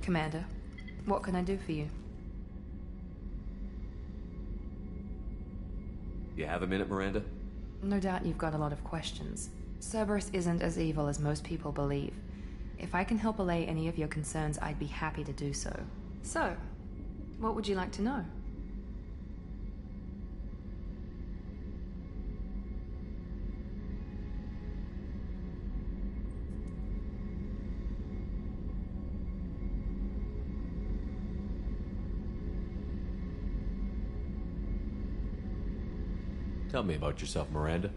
Commander, what can I do for you? You have a minute, Miranda? No doubt you've got a lot of questions. Cerberus isn't as evil as most people believe. If I can help allay any of your concerns, I'd be happy to do so. So, what would you like to know? Tell me about yourself, Miranda.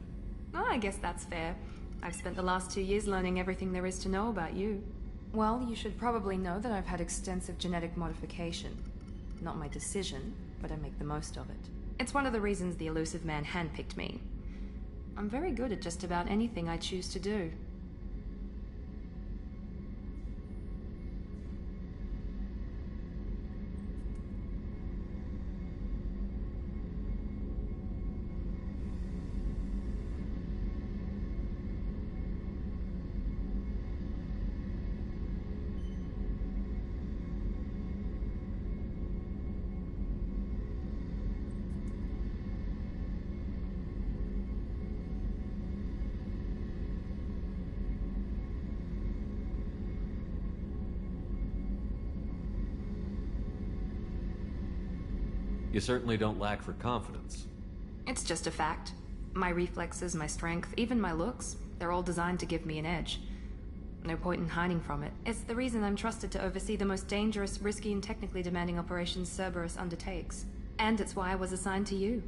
Oh, I guess that's fair. I've spent the last 2 years learning everything there is to know about you. Well, you should probably know that I've had extensive genetic modification. Not my decision, but I make the most of it. It's one of the reasons the Elusive Man handpicked me. I'm very good at just about anything I choose to do. You certainly don't lack for confidence. It's just a fact. My reflexes, my strength, even my looks, they're all designed to give me an edge. No point in hiding from it. It's the reason I'm trusted to oversee the most dangerous, risky, and technically demanding operations Cerberus undertakes. And it's why I was assigned to you.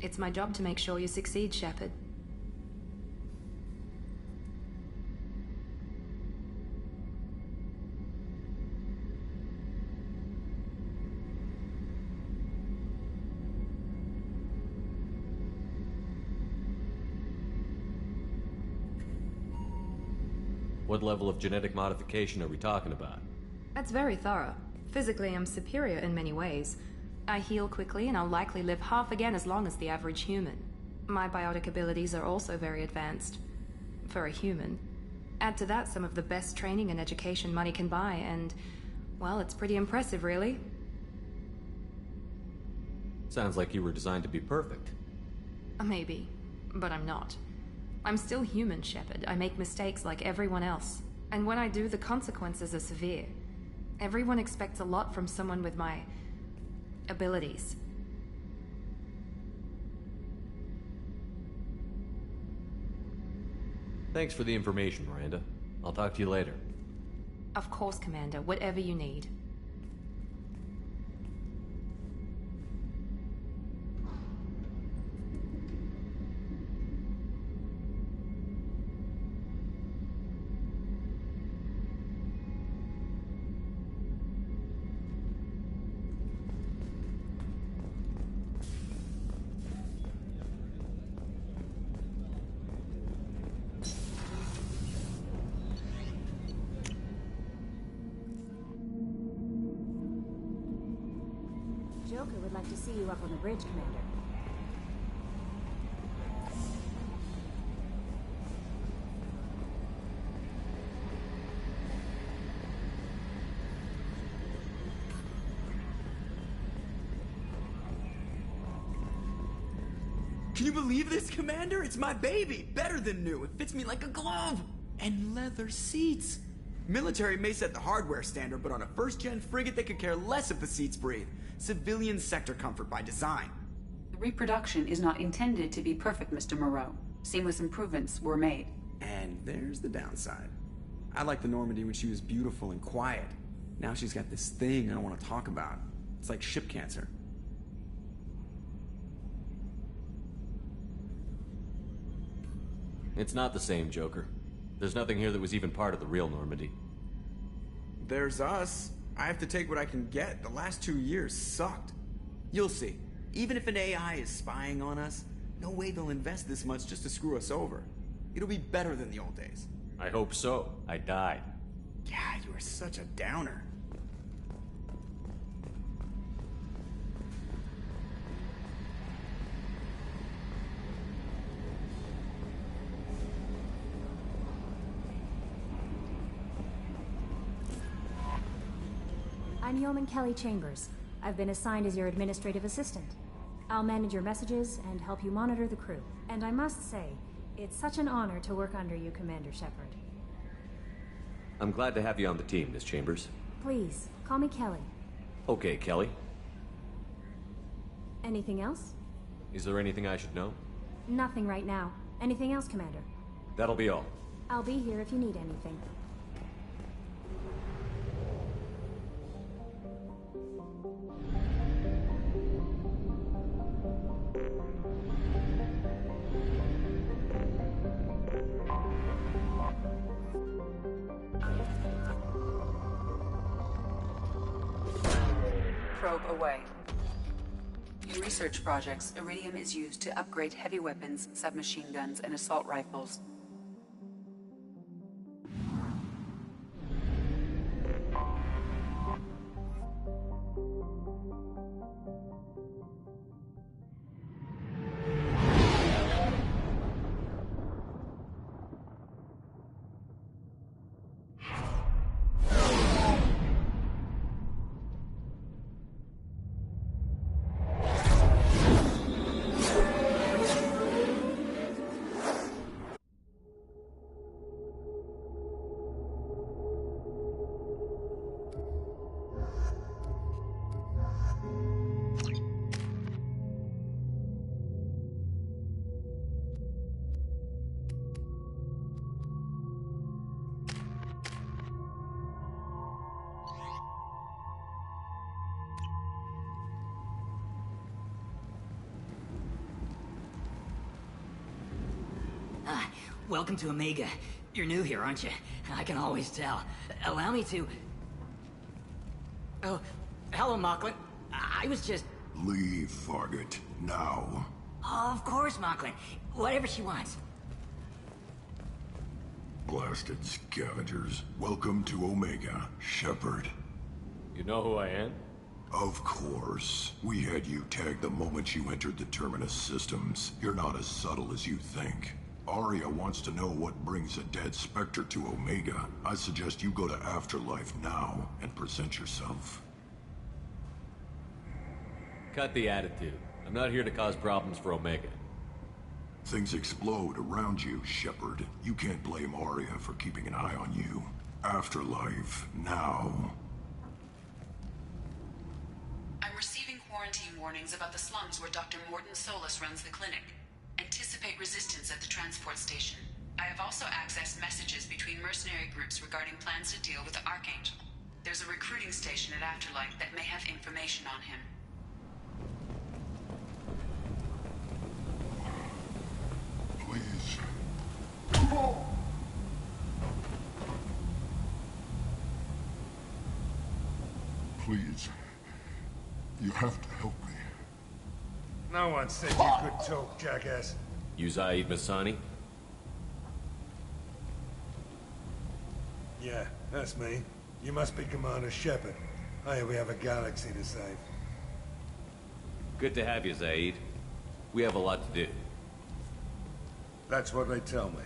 It's my job to make sure you succeed, Shepard. What level of genetic modification are we talking about? That's very thorough. Physically, I'm superior in many ways. I heal quickly, and I'll likely live half again as long as the average human. My biotic abilities are also very advanced. For a human. Add to that some of the best training and education money can buy, and, well, it's pretty impressive, really. Sounds like you were designed to be perfect. Maybe, but I'm not. I'm still human, Shepard. I make mistakes like everyone else. And when I do, the consequences are severe. Everyone expects a lot from someone with my abilities. Thanks for the information, Miranda. I'll talk to you later. Of course, Commander. Whatever you need. Joker would like to see you up on the bridge, Commander. Can you believe this, Commander? It's my baby! Better than new. It fits me like a glove! And leather seats! Military may set the hardware standard, but on a first-gen frigate they could care less if the seats breathe. Civilian sector comfort by design. The reproduction is not intended to be perfect, Mr. Moreau. Seamless improvements were made. And there's the downside. I liked the Normandy when she was beautiful and quiet. Now she's got this thing I don't want to talk about. It's like ship cancer. It's not the same, Joker. There's nothing here that was even part of the real Normandy. There's us. I have to take what I can get. The last 2 years sucked. You'll see. Even if an AI is spying on us, no way they'll invest this much just to screw us over. It'll be better than the old days. I hope so. I died. Yeah, you are such a downer. I'm Yeoman Kelly Chambers. I've been assigned as your administrative assistant. I'll manage your messages and help you monitor the crew. And I must say, it's such an honor to work under you, Commander Shepard. I'm glad to have you on the team, Miss Chambers. Please, call me Kelly. Okay, Kelly. Anything else? Is there anything I should know? Nothing right now. Anything else, Commander? That'll be all. I'll be here if you need anything. Probe away. In research projects, iridium is used to upgrade heavy weapons, submachine guns, and assault rifles. Welcome to Omega. You're new here, aren't you? I can always tell. Allow me to... Oh, hello, Mocklin. I was just... Leave, Fargate. Now. Oh, of course, Mocklin. Whatever she wants. Blasted scavengers. Welcome to Omega, Shepard. You know who I am? Of course. We had you tagged the moment you entered the Terminus systems. You're not as subtle as you think. Aria wants to know what brings a dead Spectre to Omega. I suggest you go to Afterlife now and present yourself. Cut the attitude. I'm not here to cause problems for Omega. Things explode around you, Shepard. You can't blame Aria for keeping an eye on you. Afterlife now. I'm receiving quarantine warnings about the slums where Dr. Morton Solus runs the clinic. Anticipate resistance at the transport station. I have also accessed messages between mercenary groups regarding plans to deal with the Archangel. There's a recruiting station at Afterlife that may have information on him. Please. Please. You have to help me. No one said you could talk, jackass. You Zaid Masani? Yeah, that's me. You must be Commander Shepard. Hey, we have a galaxy to save. Good to have you, Zaid. We have a lot to do. That's what they tell me.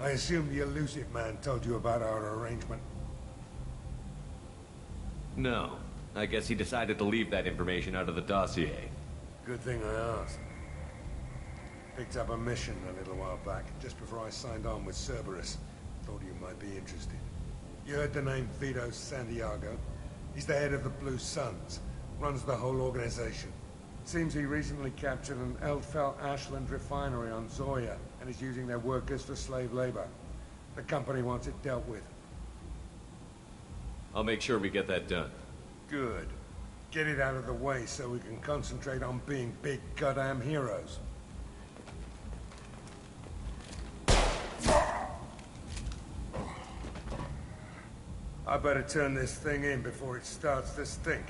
I assume the Elusive Man told you about our arrangement. No. I guess he decided to leave that information out of the dossier. Good thing I asked. Picked up a mission a little while back, just before I signed on with Cerberus. Thought you might be interested. You heard the name Vito Santiago? He's the head of the Blue Suns. Runs the whole organization. Seems he recently captured an Eldfell Ashland refinery on Zoya and is using their workers for slave labor. The company wants it dealt with. I'll make sure we get that done. Good. Get it out of the way so we can concentrate on being big goddamn heroes. I better turn this thing in before it starts to stink.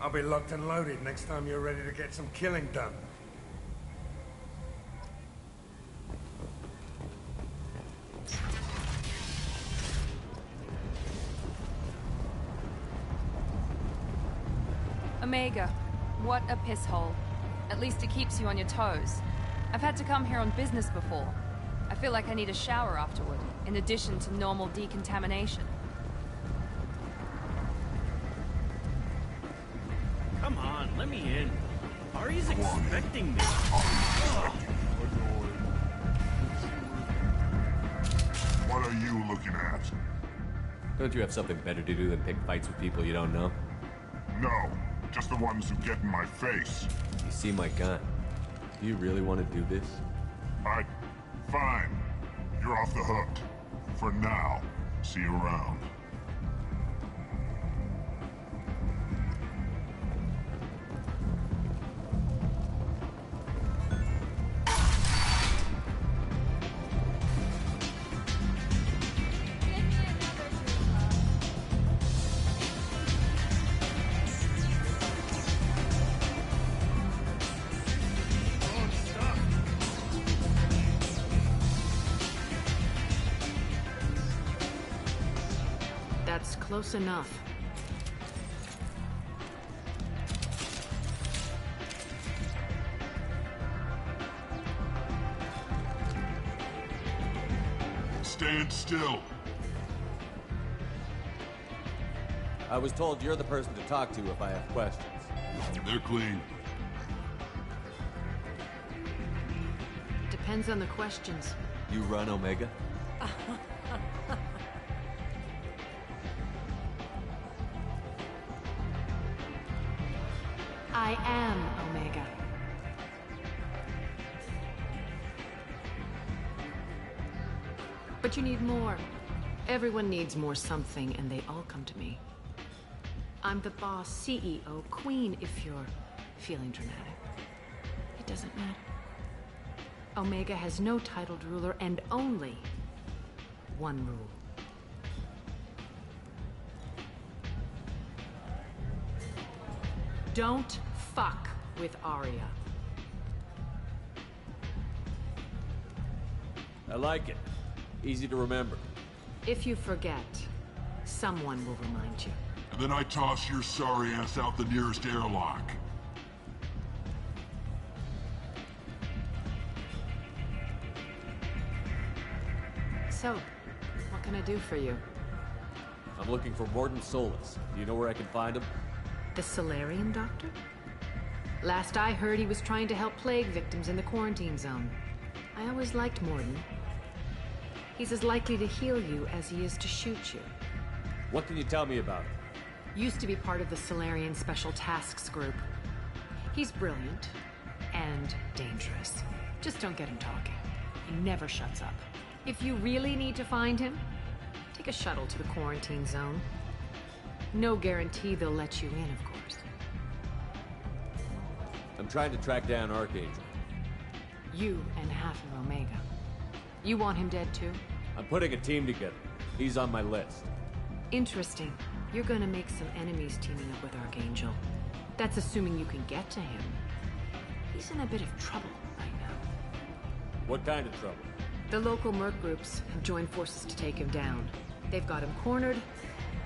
I'll be locked and loaded next time you're ready to get some killing done. Omega, what a piss hole. At least it keeps you on your toes. I've had to come here on business before. I feel like I need a shower afterward, in addition to normal decontamination. Let me in. Ari's expecting me. What are you looking at? Don't you have something better to do than pick fights with people you don't know? No, just the ones who get in my face. You see my gun. Do you really want to do this? Fine. You're off the hook. For now. See you around. That's close enough. Stand still. I was told you're the person to talk to if I have questions. They're clean. Depends on the questions. You run Omega? I am Omega. But you need more. Everyone needs more something, and they all come to me. I'm the boss, CEO, queen, if you're feeling dramatic. It doesn't matter. Omega has no titled ruler and only one rule. Don't fuck with Aria. I like it. Easy to remember. If you forget, someone will remind you. And then I toss your sorry ass out the nearest airlock. So, what can I do for you? I'm looking for Mordin Solus. Do you know where I can find him? The Solarian doctor? Last I heard, he was trying to help plague victims in the quarantine zone. I always liked Mordin. He's as likely to heal you as he is to shoot you. What can you tell me about him? Used to be part of the Solarian Special Tasks Group. He's brilliant and dangerous. Just don't get him talking. He never shuts up. If you really need to find him, take a shuttle to the quarantine zone. No guarantee they'll let you in, of course. I'm trying to track down Archangel. You and half of Omega. You want him dead too? I'm putting a team together. He's on my list. Interesting. You're gonna make some enemies teaming up with Archangel. That's assuming you can get to him. He's in a bit of trouble right now. What kind of trouble? The local merc groups have joined forces to take him down. They've got him cornered,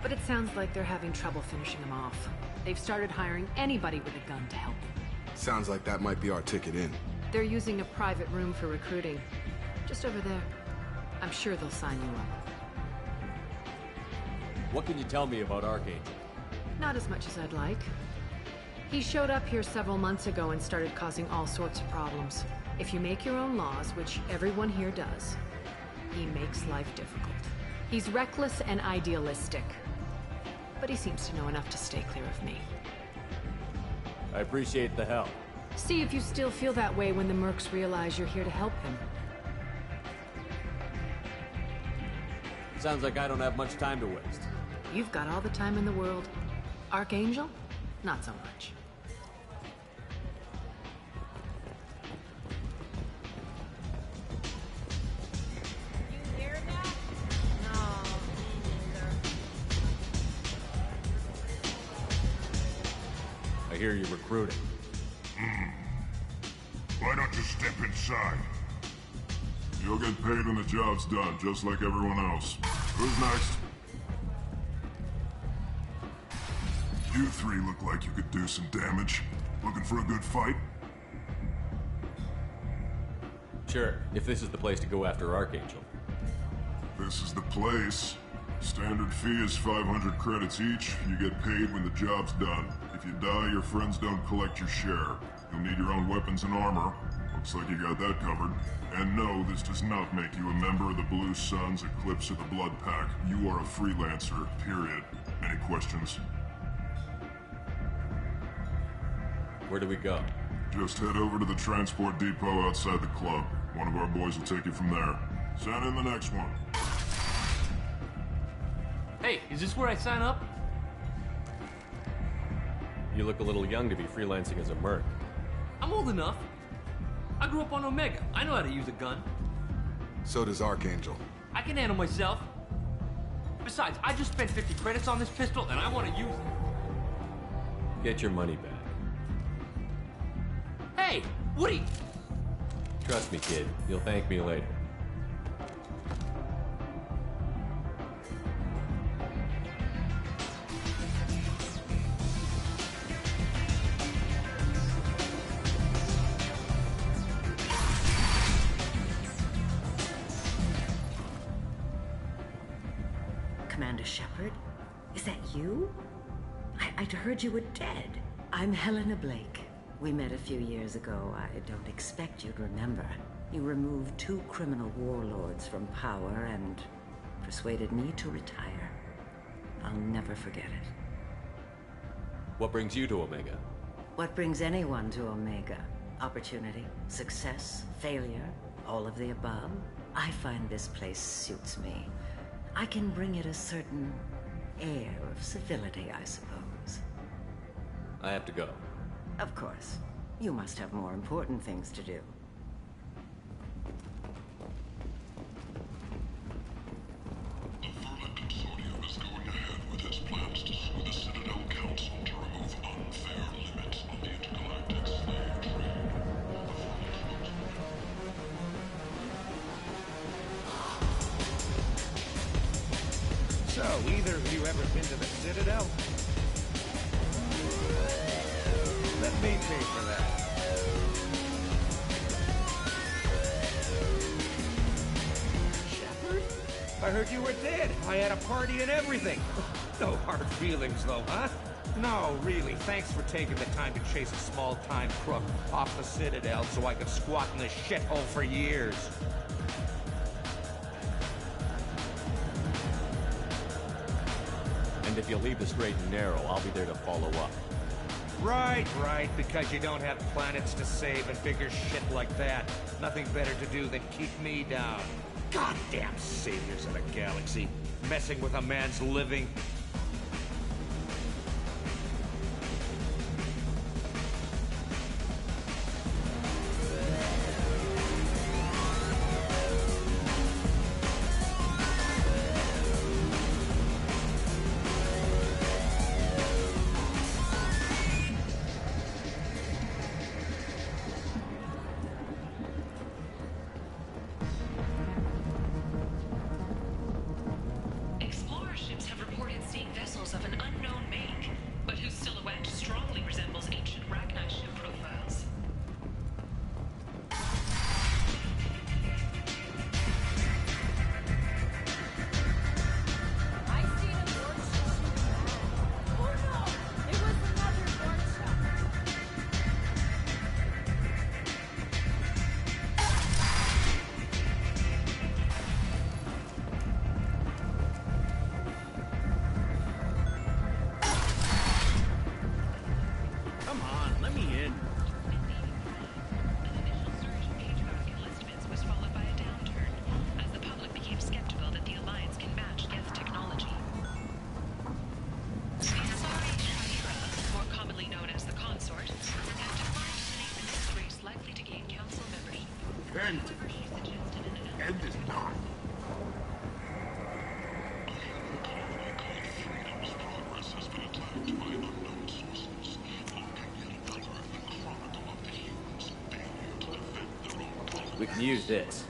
but it sounds like they're having trouble finishing him off. They've started hiring anybody with a gun to help them. Sounds like that might be our ticket in. They're using a private room for recruiting. Just over there. I'm sure they'll sign you up. What can you tell me about Archangel? Not as much as I'd like. He showed up here several months ago and started causing all sorts of problems. If you make your own laws, which everyone here does, he makes life difficult. He's reckless and idealistic. But he seems to know enough to stay clear of me. I appreciate the help. See if you still feel that way when the mercs realize you're here to help him. Sounds like I don't have much time to waste. You've got all the time in the world. Archangel? Not so much. You hear that? No, me neither. I hear you're recruiting. Why don't you step inside? You'll get paid when the job's done, just like everyone else. Who's next? You three look like you could do some damage. Looking for a good fight? Sure, if this is the place to go after Archangel. This is the place. Standard fee is 500 credits each. You get paid when the job's done. If you die, your friends don't collect your share. You'll need your own weapons and armor. Looks like you got that covered. And no, this does not make you a member of the Blue Suns, Eclipse, or the Blood Pack. You are a freelancer, period. Any questions? Where do we go? Just head over to the transport depot outside the club. One of our boys will take you from there. Send in the next one. Hey, is this where I sign up? You look a little young to be freelancing as a merc. I'm old enough. I grew up on Omega. I know how to use a gun. So does Archangel. I can handle myself. Besides, I just spent 50 credits on this pistol, and I want to use it. Get your money back. Hey, Woody! Trust me, kid. You'll thank me later. Commander Shepard? Is that you? I'd heard you were dead. I'm Helena Blake. We met a few years ago. I don't expect you'd remember. You removed 2 criminal warlords from power and persuaded me to retire. I'll never forget it. What brings you to Omega? What brings anyone to Omega? Opportunity, success, failure, all of the above. I find this place suits me. I can bring it a certain air of civility, I suppose. I have to go. Of course. You must have more important things to do. The Vermin Consortium is going ahead with its plans to sue the Citadel Council to remove unfair limits on the intergalactic slave trade. So, either of you ever been to the Citadel? Let me pay for that. Shepard? I heard you were dead. I had a party and everything. No hard feelings, though, huh? No, really. Thanks for taking the time to chase a small-time crook off the Citadel so I could squat in this shithole for years. And if you leave the straight and narrow, I'll be there to follow up. Right, because you don't have planets to save and bigger shit like that. Nothing better to do than keep me down. Goddamn saviors of the galaxy. Messing with a man's living. End is not. We can use this.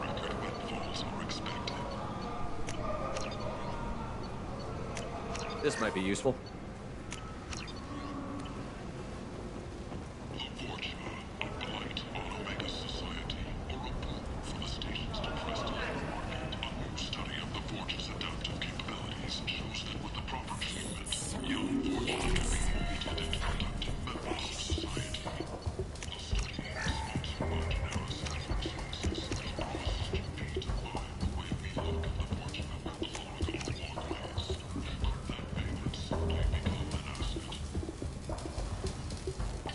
Record windfalls are expected. This might be useful.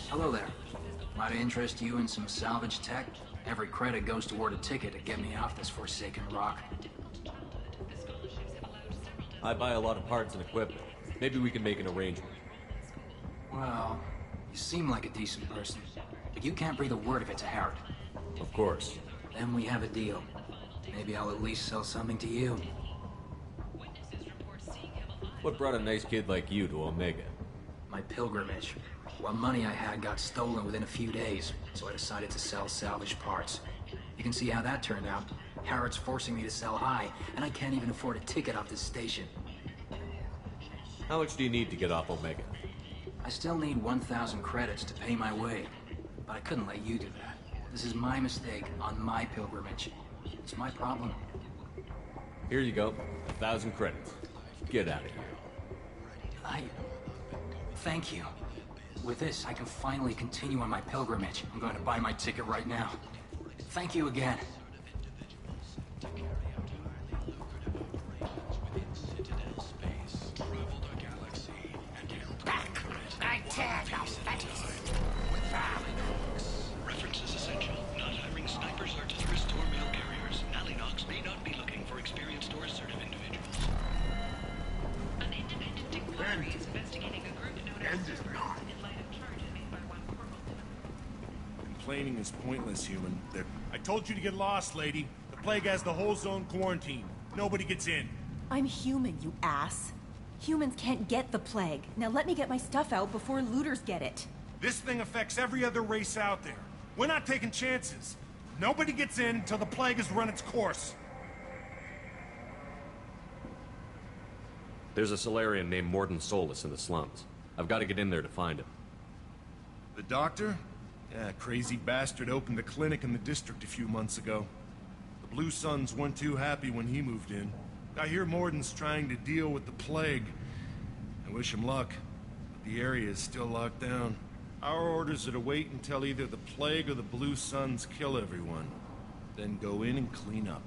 Hello there. Might I interest you in some salvage tech? Every credit goes toward a ticket to get me off this forsaken rock. I buy a lot of parts and equipment. Maybe we can make an arrangement. Well, you seem like a decent person, but you can't breathe a word of it to Harrod. Of course. Then we have a deal. Maybe I'll at least sell something to you. What brought a nice kid like you to Omega? My pilgrimage. What money I had got stolen within a few days, so I decided to sell salvage parts. You can see how that turned out. Harrod's forcing me to sell high, and I can't even afford a ticket off this station. How much do you need to get off Omega? I still need 1,000 credits to pay my way, but I couldn't let you do that. This is my mistake on my pilgrimage. It's my problem. Here you go. 1,000 credits. Get out of here. Thank you. With this, I can finally continue on my pilgrimage. I'm going to buy my ticket right now. Thank you again. Reference is essential. Not hiring snipers or terrorist or mail carriers. Alleynox may not be looking for experienced or assertive individuals. An independent inquiry is investigating a group known as Cerberus in light of charges made by one Corporal. Complaining is pointless, human. I told you to get lost, lady. The plague has the whole zone quarantined. Nobody gets in. I'm human, you ass. Humans can't get the plague. Now let me get my stuff out before looters get it. This thing affects every other race out there. We're not taking chances. Nobody gets in until the plague has run its course. There's a Solarian named Morden Solus in the slums. I've got to get in there to find him. The doctor? Yeah, crazy bastard opened a clinic in the district a few months ago. The Blue Suns weren't too happy when he moved in. I hear Morden's trying to deal with the plague. I wish him luck, but the area is still locked down. Our orders are to wait until either the plague or the Blue Suns kill everyone, then go in and clean up.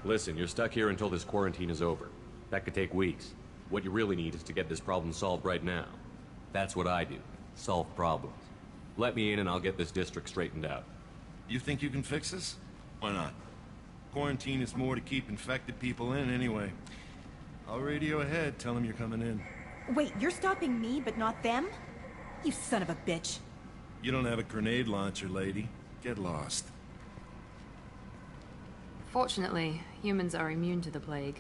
Listen, you're stuck here until this quarantine is over. That could take weeks. What you really need is to get this problem solved right now. That's what I do. Solve problems. Let me in and I'll get this district straightened out. You think you can fix this? Why not? Quarantine is more to keep infected people in anyway. I'll radio ahead, tell them you're coming in. Wait, you're stopping me, but not them? You son of a bitch. You don't have a grenade launcher, lady. Get lost. Fortunately, humans are immune to the plague.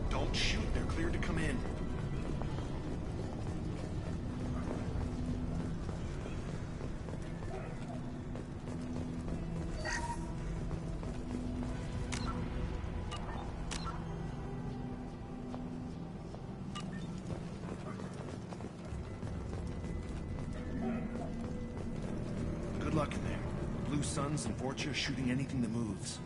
Don't shoot, they're clear to come in. Good luck in there. Blue Suns and Vorcha are shooting anything that moves.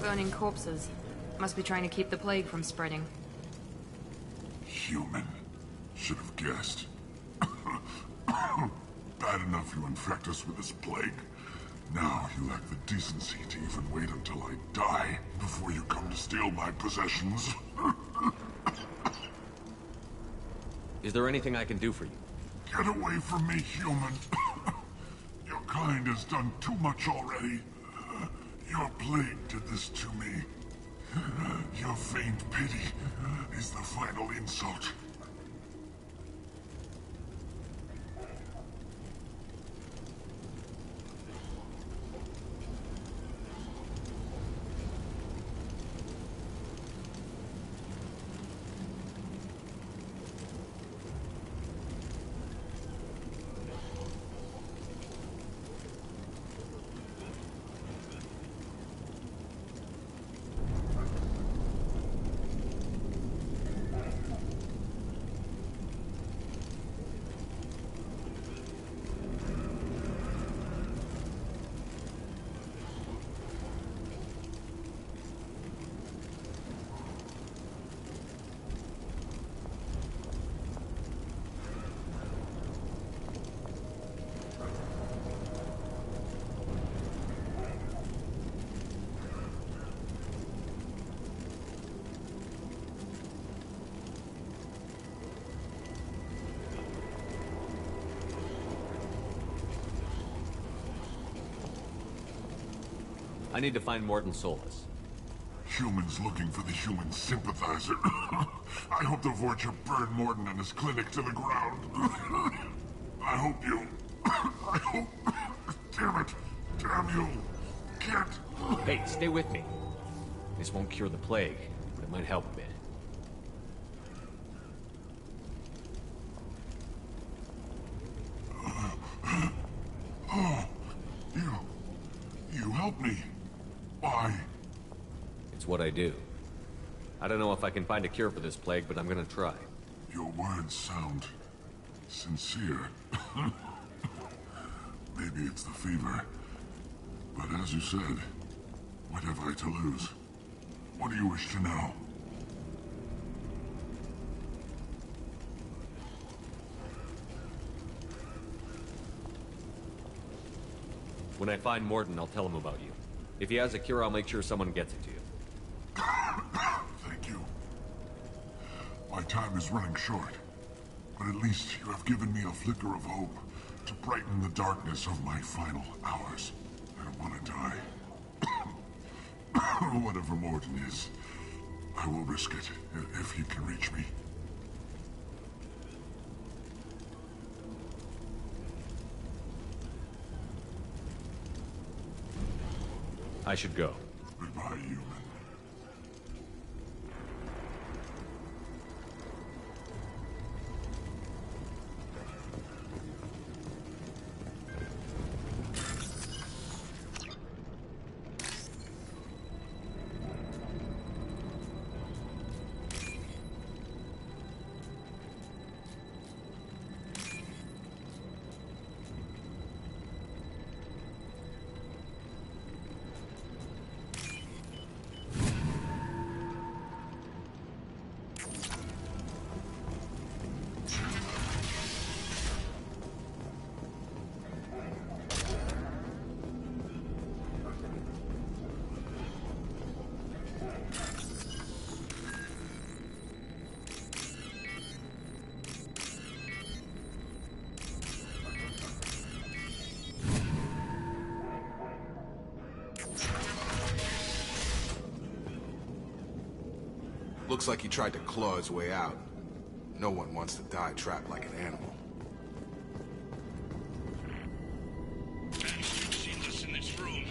Burning corpses. Must be trying to keep the plague from spreading. Human. Should have guessed. Bad enough you infect us with this plague. Now you lack the decency to even wait until I die before you come to steal my possessions. Is there anything I can do for you? Get away from me, human. Your kind has done too much already. Your plague did this to me. Your feigned pity is the final insult. I need to find Morton Solus. Humans looking for the human sympathizer. I hope the Vorcha burn Morton and his clinic to the ground. I hope you... I hope... Damn it! Damn you! Can't... Hey, stay with me. This won't cure the plague, but it might help a bit. Oh, you helped me. Why? It's what I do. I don't know if I can find a cure for this plague, but I'm gonna try. Your words sound sincere. Maybe it's the fever. But as you said, what have I to lose? What do you wish to know? When I find Morton, I'll tell him about you. If he has a cure, I'll make sure someone gets it to you. Thank you. My time is running short. But at least you have given me a flicker of hope to brighten the darkness of my final hours. I don't want to die. Whatever Morton is, I will risk it if he can reach me. I should go. Goodbye, human. Looks like he tried to claw his way out. No one wants to die trapped like an animal. Bastards seen us in this room.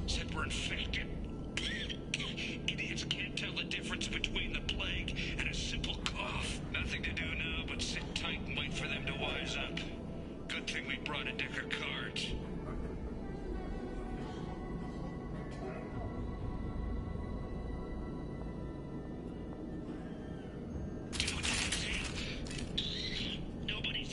Said we're infected. Idiots can't tell the difference between the plague and a simple cough. Nothing to do now but sit tight and wait for them to wise up. Good thing we brought a deck of cards. Nobody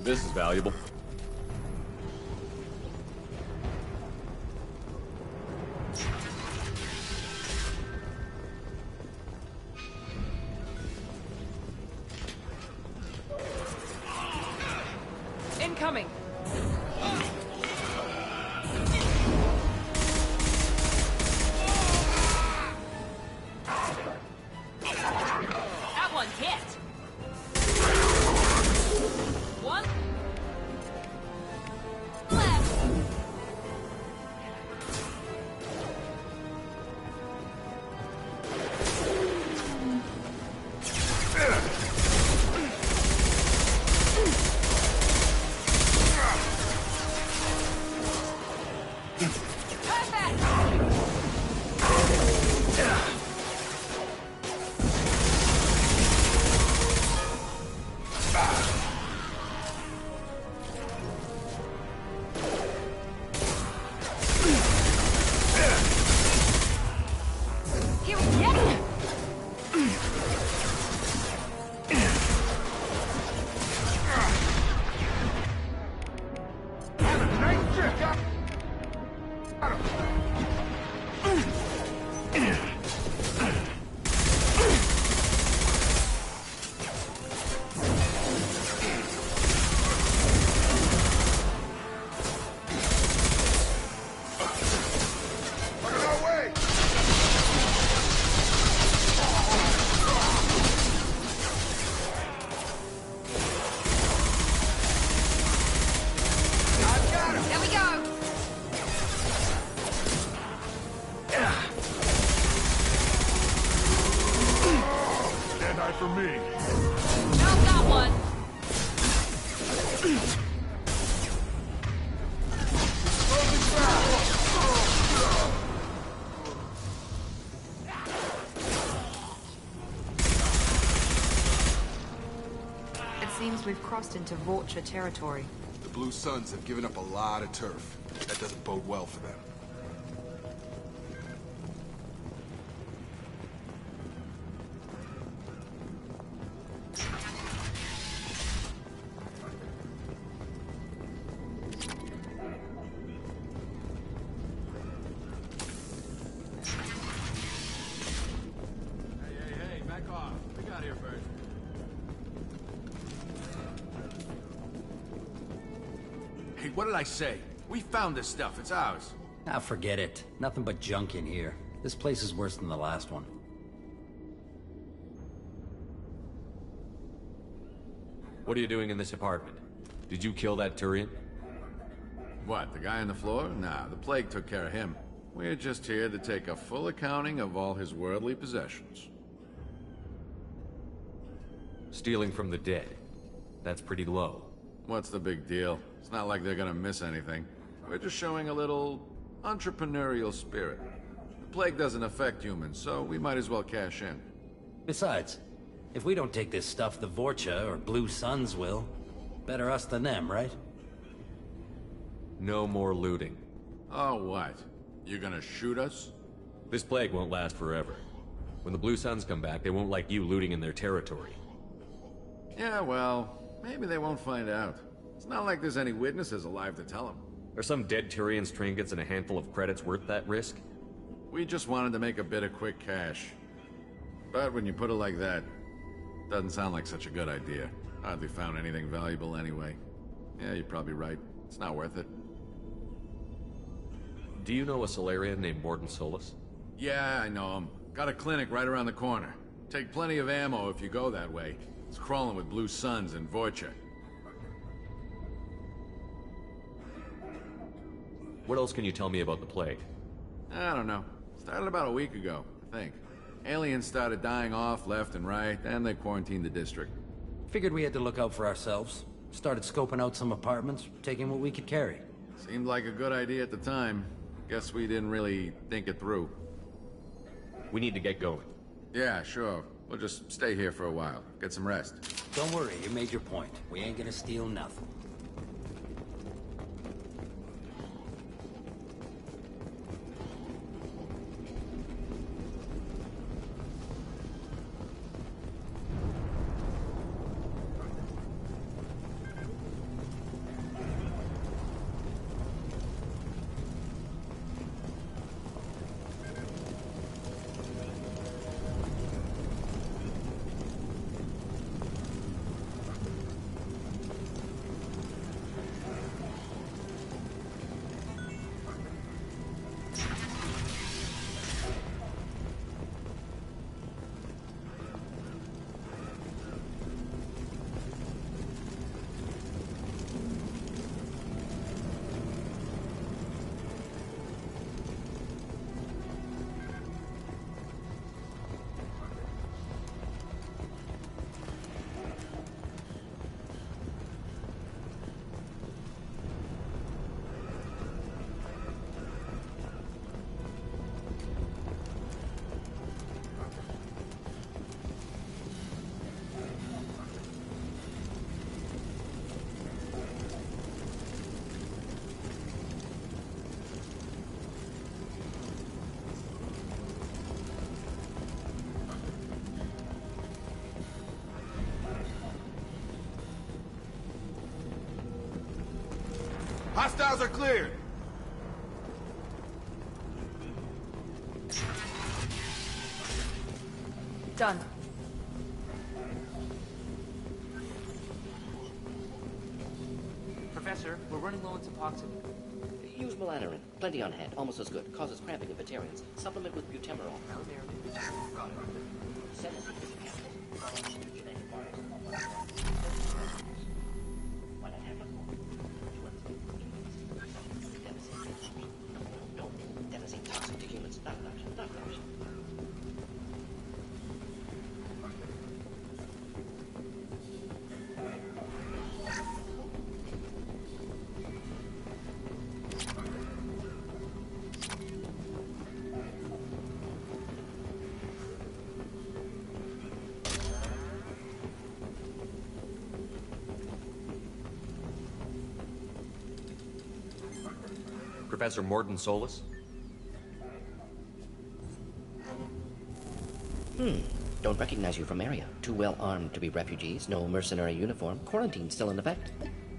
This is valuable. Incoming! That one hit. One. Left. For me. Now got one. It seems we've crossed into Vorcha territory. The Blue Suns have given up a lot of turf. That doesn't bode well for them. Hey, what did I say? We found this stuff. It's ours. Ah, forget it. Nothing but junk in here. This place is worse than the last one. What are you doing in this apartment? Did you kill that Turian? What, the guy on the floor? Nah, the plague took care of him. We're just here to take a full accounting of all his worldly possessions. Stealing from the dead. That's pretty low. What's the big deal? It's not like they're gonna miss anything. We're just showing a little entrepreneurial spirit. The plague doesn't affect humans, so we might as well cash in. Besides, if we don't take this stuff, the Vorcha or Blue Suns will. Better us than them, right? No more looting. Oh, what? You gonna shoot us? This plague won't last forever. When the Blue Suns come back, they won't like you looting in their territory. Yeah, well, maybe they won't find out. It's not like there's any witnesses alive to tell them. Are some dead Turian's trinkets and a handful of credits worth that risk? We just wanted to make a bit of quick cash. But when you put it like that, doesn't sound like such a good idea. Hardly found anything valuable anyway. Yeah, you're probably right. It's not worth it. Do you know a Solarian named Mordin Solus? Yeah, I know him. Got a clinic right around the corner. Take plenty of ammo if you go that way. It's crawling with Blue Suns and Vorcha. What else can you tell me about the plague? I don't know. Started about a week ago, I think. Aliens started dying off left and right, and they quarantined the district. Figured we had to look out for ourselves. Started scoping out some apartments, taking what we could carry. Seemed like a good idea at the time. Guess we didn't really think it through. We need to get going. Yeah, sure. We'll just stay here for a while. Get some rest. Don't worry, you made your point. We ain't gonna steal nothing. Hostiles are cleared. Done. Professor, we're running low on Suboxone. Use melanorin. Plenty on hand. Almost as good. Causes cramping in Batarians. Supplement with butemerol. Got it. Send it to the captain. Genetic virus. Why not have it? Don't. Devastating toxic to humans. Not an option. Not an option. Professor Mordin Solus? Don't recognize you from area. Too well armed to be refugees. No mercenary uniform. Quarantine still in effect.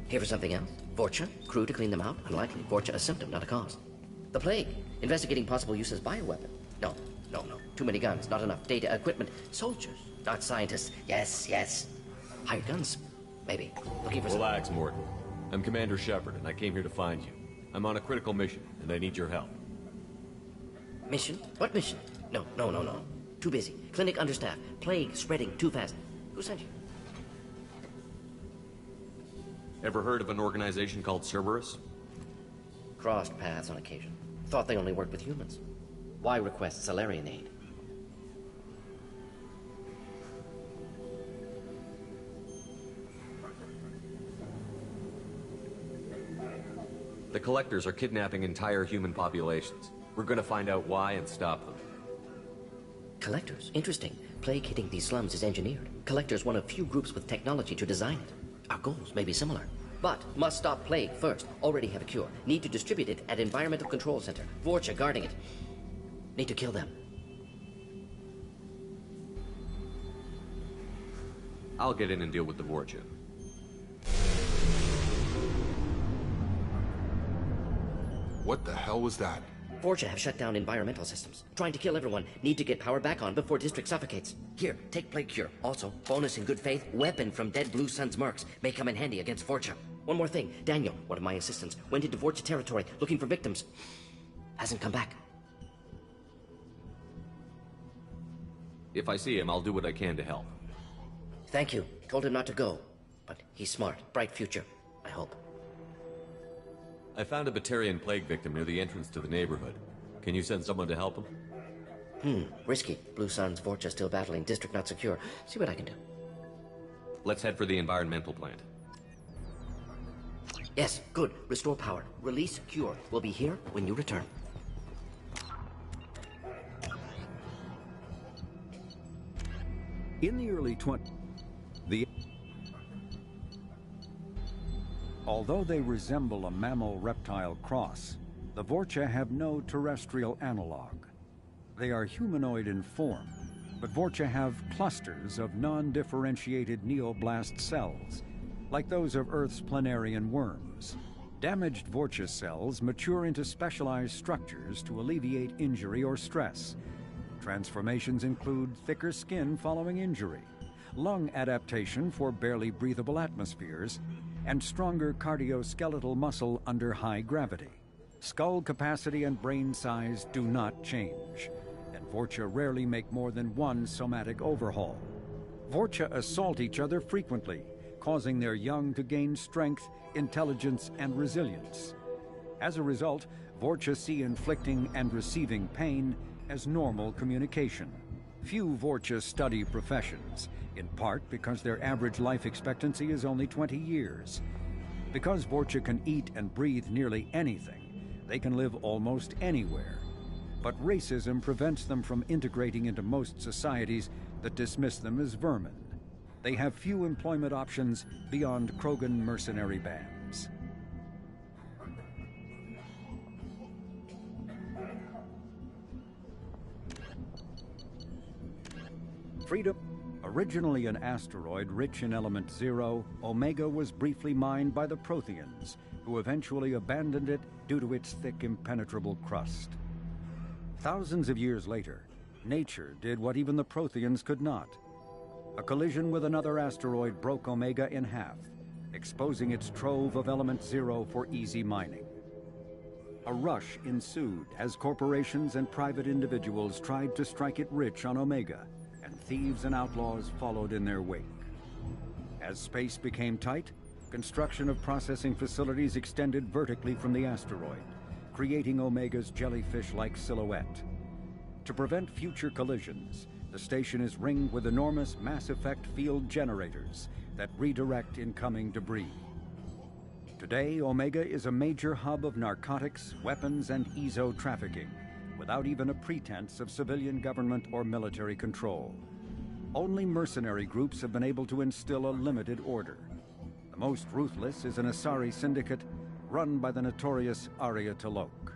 Here for something else? Vorcha? Crew to clean them out? Unlikely. Vorcha a symptom, not a cause. The plague. Investigating possible use as bioweapon. No. Too many guns. Not enough data, equipment. Soldiers, not scientists. Yes. Hired guns. Maybe. Looking for Relax, Mordin. I'm Commander Shepard, and I came here to find you. I'm on a critical mission, and I need your help. Mission? What mission? No. Too busy. Clinic understaffed. Plague spreading too fast. Who sent you? Ever heard of an organization called Cerberus? Crossed paths on occasion. Thought they only worked with humans. Why request Salarian aid? The Collectors are kidnapping entire human populations. We're gonna find out why and stop them. Collectors? Interesting. Plague hitting these slums is engineered. Collectors one of few groups with technology to design it. Our goals may be similar. But must stop plague first. Already have a cure. Need to distribute it at Environmental Control Center. Vorcha guarding it. Need to kill them. I'll get in and deal with the Vorcha. What the hell was that? Vorcha have shut down environmental systems. Trying to kill everyone. Need to get power back on before district suffocates. Here, take plague cure. Also, bonus in good faith, weapon from dead Blue Sun's mercs. May come in handy against Vorcha. One more thing. Daniel, one of my assistants, went into Vorcha territory looking for victims. Hasn't come back. If I see him, I'll do what I can to help. Thank you. Told him not to go. But he's smart. Bright future. I hope. I found a Batarian plague victim near the entrance to the neighborhood. Can you send someone to help him? Risky. Blue Sun's Vorcha still battling. District not secure. See what I can do. Let's head for the environmental plant. Yes, good. Restore power. Release cure. We'll be here when you return. In the early Although they resemble a mammal-reptile cross, the Vorcha have no terrestrial analog. They are humanoid in form, but Vorcha have clusters of non-differentiated neoblast cells, like those of Earth's planarian worms. Damaged Vorcha cells mature into specialized structures to alleviate injury or stress. Transformations include thicker skin following injury, lung adaptation for barely breathable atmospheres, and stronger cardioskeletal muscle under high gravity. Skull capacity and brain size do not change, and Vorcha rarely make more than one somatic overhaul. Vorcha assault each other frequently, causing their young to gain strength, intelligence, and resilience. As a result, Vorcha see inflicting and receiving pain as normal communication. Few Vorcha study professions, in part because their average life expectancy is only 20 years. Because Vorcha can eat and breathe nearly anything, they can live almost anywhere. But racism prevents them from integrating into most societies that dismiss them as vermin. They have few employment options beyond Krogan mercenary bands. Freedom. A Originally an asteroid rich in element zero, Omega was briefly mined by the Protheans, who eventually abandoned it due to its thick, impenetrable crust. Thousands of years later, nature did what even the Protheans could not. A collision with another asteroid broke Omega in half, exposing its trove of element zero for easy mining. A rush ensued as corporations and private individuals tried to strike it rich on Omega, and thieves and outlaws followed in their wake. As space became tight, construction of processing facilities extended vertically from the asteroid, creating Omega's jellyfish-like silhouette. To prevent future collisions, the station is ringed with enormous mass-effect field generators that redirect incoming debris. Today, Omega is a major hub of narcotics, weapons, and EZO trafficking, without even a pretense of civilian government or military control. Only mercenary groups have been able to instill a limited order. The most ruthless is an Asari syndicate run by the notorious Arya T'Loak.